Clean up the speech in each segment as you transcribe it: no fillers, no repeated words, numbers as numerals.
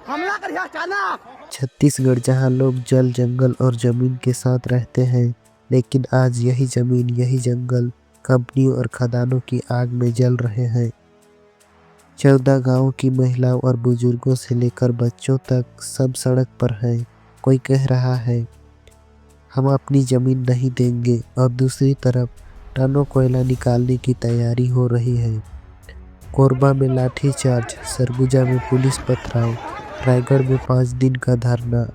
हमला कर अचानक। छत्तीसगढ़ जहां लोग जल जंगल और जमीन के साथ रहते हैं, लेकिन आज यही जमीन यही जंगल कंपनियों और खदानों की आग में जल रहे हैं। 14 गांवों की महिलाओं और बुजुर्गों से लेकर बच्चों तक सब सड़क पर हैं। कोई कह रहा है हम अपनी जमीन नहीं देंगे, और दूसरी तरफ टनों कोयला निकालने की तैयारी हो रही है। कोरबा में लाठीचार्ज, सरगुजा में पुलिस पथराव, रायगढ़ में 5 दिन का धरना।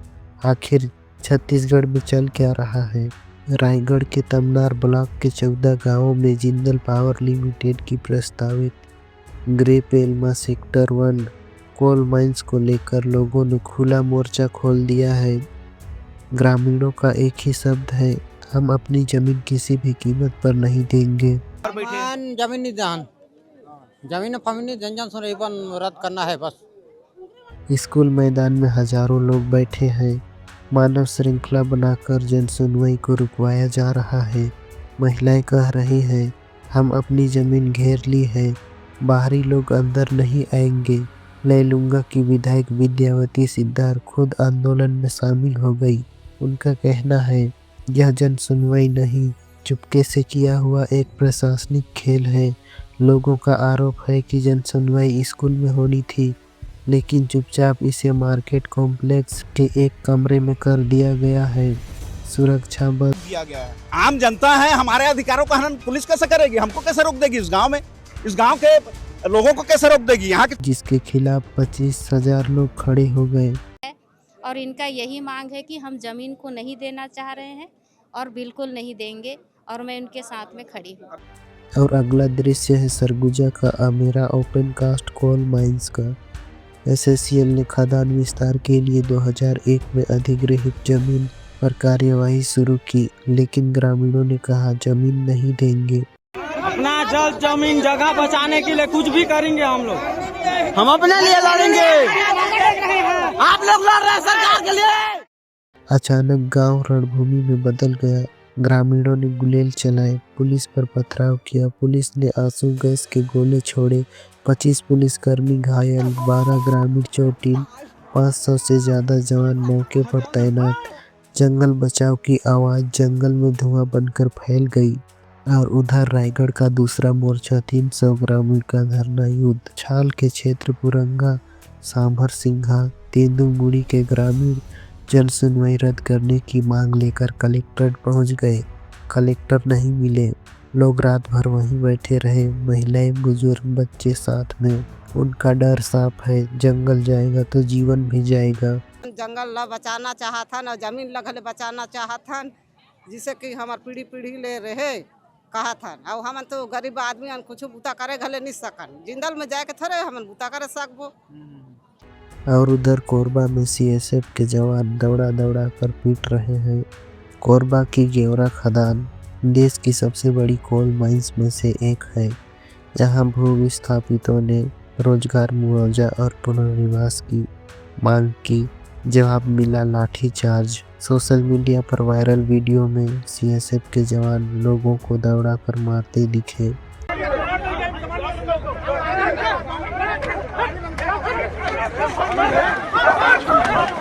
आखिर छत्तीसगढ़ में चल क्या रहा है? रायगढ़ के तमनार ब्लॉक के 14 गांवों में जिंदल पावर लिमिटेड की प्रस्तावित ग्रेपेलमा सेक्टर 1 कोल माइंस को लेकर लोगों ने खुला मोर्चा खोल दिया है। ग्रामीणों का एक ही शब्द है, हम अपनी जमीन किसी भी कीमत पर नहीं देंगे। जमीन फमीनी जंजन सुन रद्द करना है बस। स्कूल मैदान में हजारों लोग बैठे हैं। मानव श्रृंखला बनाकर जन सुनवाई को रुकवाया जा रहा है। महिलाएं कह रही हैं हम अपनी जमीन घेर ली है, बाहरी लोग अंदर नहीं आएंगे। लैलूंगा की विधायक विद्यावती सिद्धार्थ खुद आंदोलन में शामिल हो गई। उनका कहना है यह जन सुनवाई नहीं, चुपके से किया हुआ एक प्रशासनिक खेल है। लोगों का आरोप है कि जन सुनवाई स्कूल में होनी थी, लेकिन चुपचाप इसे मार्केट कॉम्प्लेक्स के एक कमरे में कर दिया गया है। सुरक्षा बल दिया गया है। आम जनता है, हमारे अधिकारों का हनन पुलिस कैसे करेगी? हमको कैसे रोक देगी? इस गांव में, इस गांव के लोगों को कैसे रोक देगी? यहाँ के जिसके खिलाफ 25,000 लोग खड़े हो गए। और इनका यही मांग है कि हम जमीन को नहीं देना चाह रहे हैं और बिल्कुल नहीं देंगे, और मैं उनके साथ में खड़ी हूँ। और अगला दृश्य है सरगुजा का Amera open cast coal mines का। एसएससीएल ने खदान विस्तार के लिए 2001 में अधिग्रहित जमीन पर कार्यवाही शुरू की, लेकिन ग्रामीणों ने कहा जमीन नहीं देंगे। अपना जल जमीन जगह बचाने के लिए कुछ भी करेंगे हम अपने लिए लड़ेंगे। आप लोग लड़ रहे हैं सरकार के लिए। अचानक गांव रणभूमि में बदल गया। ग्रामीणों ने गुलेल चलाए, पुलिस पर पथराव किया। पुलिस ने आंसू गैस के गोले छोड़े। 25 पुलिसकर्मी घायल, 12 ग्रामीण चोटिल, 500 से ज्यादा जवान मौके पर तैनात। जंगल बचाओ की आवाज जंगल में धुआं बनकर फैल गई। और उधर रायगढ़ का दूसरा मोर्चा 300 ग्रामीण का धरना युद्ध। छाल के क्षेत्र पुरंगा, सांभर सिंघा, तेंदुमुड़ी के ग्रामीण जन सुनवाई रद्द करने की मांग लेकर कलेक्ट्रेट पहुंच गए। कलेक्टर नहीं मिले। लोग रात भर वहीं बैठे रहे, महिलाएं, बुजुर्ग, बच्चे साथ में। उनका डर साफ है, जंगल जाएगा तो जीवन भी जाएगा। जंगल ला बचाना चाहथन और जमीन लगल बचाना चाहथन, जिसे कि हमार पीढ़ी पीढ़ी ले रहे कहा था। और हम तो गरीब आदमी कुछ बुता करे घले नहीं सकन, जिंदल में जाके थोड़े हम बुता करे सकबो। और उधर कोरबा में सीएसएफ के जवान दौड़ा दौड़ा कर पीट रहे हैं। कोरबा की गेवरा खदान देश की सबसे बड़ी कोल माइंस में से एक है, जहां भूविस्थापितों ने रोजगार, मुआवजा और पुनर्निवास की मांग की। जवाब मिला लाठीचार्ज। सोशल मीडिया पर वायरल वीडियो में सीएसएफ के जवान लोगों को दौड़ा कर मारते दिखे।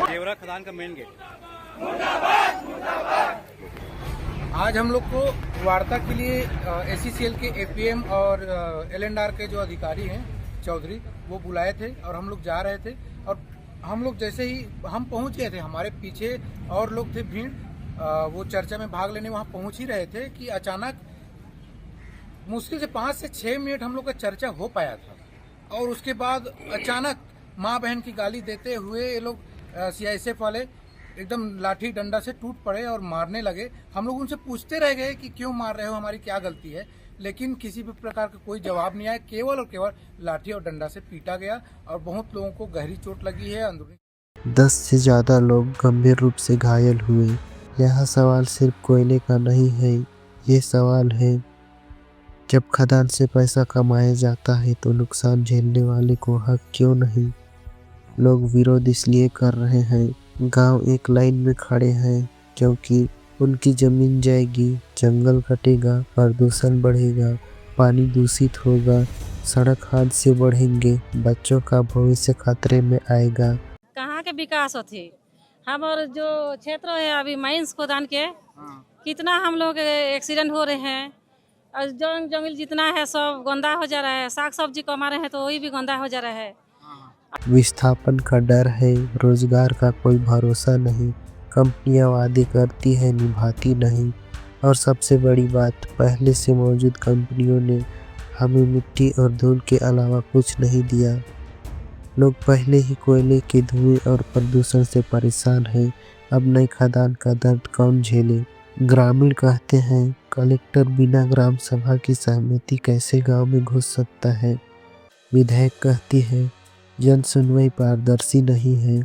गेवरा खदान का मेन गेट। आज हम लोग को वार्ता के लिए एससीसीएल के एपीएम और एलएनआर के जो अधिकारी हैं चौधरी, वो बुलाए थे और हम लोग जा रहे थे। और हम लोग जैसे ही हम पहुंच गए थे, हमारे पीछे और लोग थे भीड़, वो चर्चा में भाग लेने वहां पहुंच ही रहे थे कि अचानक मुश्किल से 5 से 6 मिनट हम लोग का चर्चा हो पाया था। और उसके बाद अचानक माँ बहन की गाली देते हुए ये लोग सीआईएसएफ वाले एकदम लाठी डंडा से टूट पड़े और मारने लगे। हम लोग उनसे पूछते रह गए कि क्यों मार रहे हो, हमारी क्या गलती है, लेकिन किसी भी प्रकार का कोई जवाब नहीं आया। केवल और केवल लाठी और डंडा से पीटा गया और बहुत लोगों को गहरी चोट लगी है। अंदरूनी 10 से ज्यादा लोग गंभीर रूप से घायल हुए। यह सवाल सिर्फ कोयले का नहीं है, ये सवाल है जब खदान से पैसा कमाया जाता है तो नुकसान झेलने वाले को हक क्यों नहीं? लोग विरोध इसलिए कर रहे हैं, गांव एक लाइन में खड़े हैं, क्योंकि उनकी जमीन जाएगी, जंगल कटेगा, प्रदूषण बढ़ेगा, पानी दूषित होगा, सड़क हादसे बढ़ेंगे, बच्चों का भविष्य खतरे में आएगा। कहाँ के विकास होती। हमारे जो क्षेत्र है अभी माइंस खोदान के कितना हम लोग एक्सीडेंट हो रहे हैं और जंगल जितना है सब गंदा हो जा रहा है। साग सब्जी कमा रहे हैं तो वही भी गंदा हो जा रहा है। विस्थापन का डर है, रोजगार का कोई भरोसा नहीं, कंपनियां वादे करती है निभाती नहीं, और सबसे बड़ी बात, पहले से मौजूद कंपनियों ने हमें मिट्टी और धूल के अलावा कुछ नहीं दिया। लोग पहले ही कोयले के धुएं और प्रदूषण से परेशान हैं, अब नई खदान का दर्द कौन झेले। ग्रामीण कहते हैं, कलेक्टर बिना ग्राम सभा की सहमति कैसे गांव में घुस सकता है। विधायक कहती है, जन सुनवाई पारदर्शी नहीं है।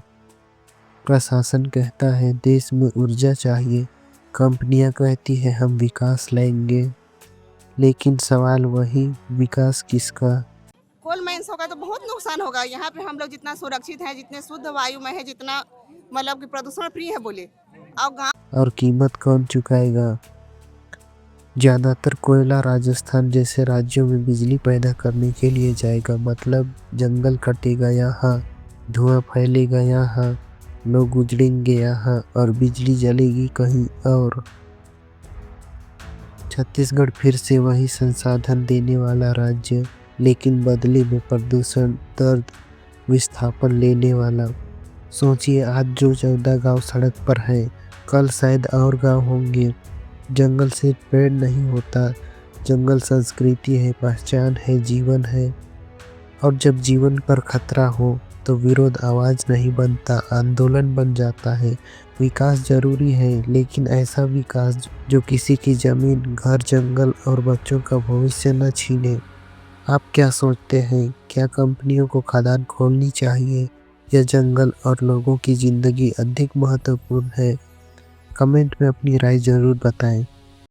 प्रशासन कहता है, देश में ऊर्जा चाहिए। कंपनियां कहती है, हम विकास लाएंगे। लेकिन सवाल वही, विकास किसका। कोल माइंस होगा तो बहुत नुकसान होगा। यहाँ पे हम लोग जितना सुरक्षित है, जितने शुद्ध वायु में है, जितना मतलब कि प्रदूषण फ्री है बोले, और कीमत कौन चुकाएगा। ज़्यादातर कोयला राजस्थान जैसे राज्यों में बिजली पैदा करने के लिए जाएगा, मतलब जंगल कटेगा यहाँ, धुआं फैलेगा यहाँ, लोग उजड़ेंगे यहाँ और बिजली जलेगी कहीं और। छत्तीसगढ़ फिर से वही संसाधन देने वाला राज्य, लेकिन बदले में प्रदूषण, दर्द, विस्थापन लेने वाला। सोचिए, आज जो 14 गांव सड़क पर हैं, कल शायद और गांव होंगे। जंगल से पेड़ नहीं होता, जंगल संस्कृति है, पहचान है, जीवन है। और जब जीवन पर खतरा हो तो विरोध आवाज़ नहीं बनता, आंदोलन बन जाता है। विकास जरूरी है, लेकिन ऐसा विकास जो किसी की ज़मीन, घर, जंगल और बच्चों का भविष्य न छीने। आप क्या सोचते हैं, क्या कंपनियों को खदान खोलनी चाहिए या जंगल और लोगों की ज़िंदगी अधिक महत्वपूर्ण है? कमेंट में अपनी राय ज़रूर बताएं।